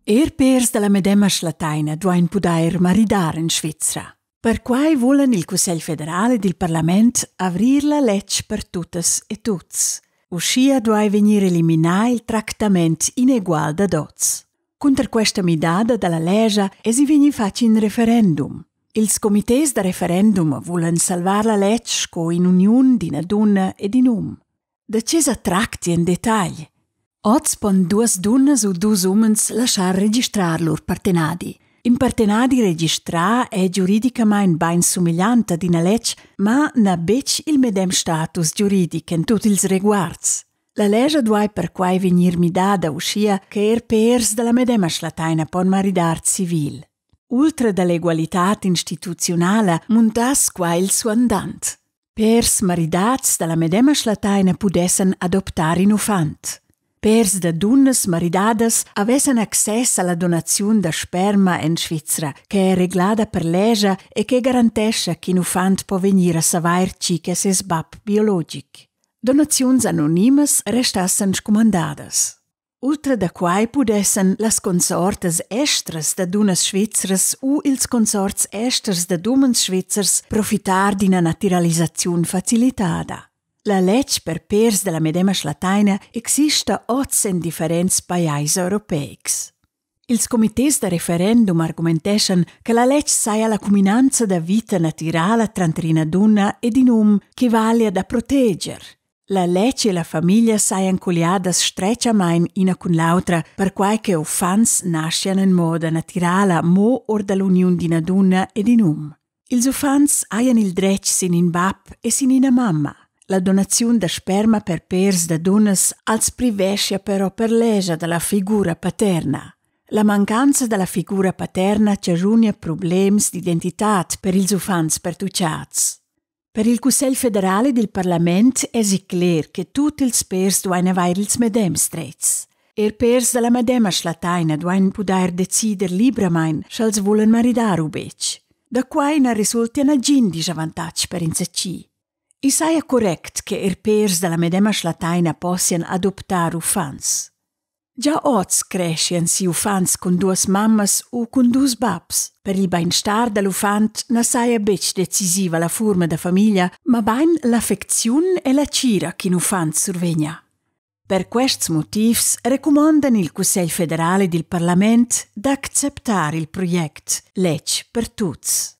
Pers della medema slataina duain pudair maridar in Svizzera. Per quai volen il Cussegl federale del Parlament avrir la legge per tuttes e tuts. Uscia duai venir eliminà il trattament inegual da dots. Contra questa midada dalla legge si vegni faci in referendum. Ils comités da referendum volen salvar la legge co in union di una donna e di un Da cesa tracti in dettagli. Oz pon duas donnas o dus umens lasciar registrar lor partenadi. In partenadi registrar è giuridicamente ben somigliante ad una legge, ma n'a bec il medem status giuridic in tutti ils reguards. La legge duai per quai venir midada uscia che pers della medema slataina pon maridar civil. Ultra dall'egualitat instituzionale muntas qua il suo andant. Pers maridats dalla medema slataina pudessen adoptar infant. Pers da dunnas maridadas avessen access alla donazione da sperma in Svizzera, che è reglata per legge e che garantisce che l'infant può venire a savair ciche ses bab biologic. Donazioni anonimes restassen scomandadas. Ultra da quai pudessen las consortes estras da dunnas svizzeras u ils consorts esters da dumens svizzers profitar di una naturalizzazione facilitada. La legge per pers della medema slataina existe oz in differents paesi europeics. Ils comités da referendum argumenteschen che la legge saia la combinanza da vita naturale tra una donna ed un uomo che vale da protegger. La legge e la famiglia saian colliadas strecciamain una con l'altra per quai che uffants nascian in modo naturale mo or dall'unione di una donna ed un uomo. Ils uffants haian il dretg sin in bab e sin in mamma. La donazione da sperma per pers da donnas als privescia però per legge della figura paterna. La mancanza della figura paterna cagiona problemi di identità per ils uffants pertucciats. Per il Cussegl federale del Parlament è clar che tutti ils pers duain avair ils medems drets. Pers della medema slataina duain pudair decider libramain sch'els volen maridar u bec. Da quai ne risulta una gin disavantatg per inzacci. I saia correct che pers della medema slataina possian adoptar uffants. Già oz crescien si uffants con duas mammas o con dus babs. Per il beinstar dell'uffant na saia bec decisiva la forma da famiglia, ma ben l'affezione e la cira che uffant survegna. Per questi motivi recomandano il Cussegl federale del Parlament d'accettare il progetto Legge per Tuts.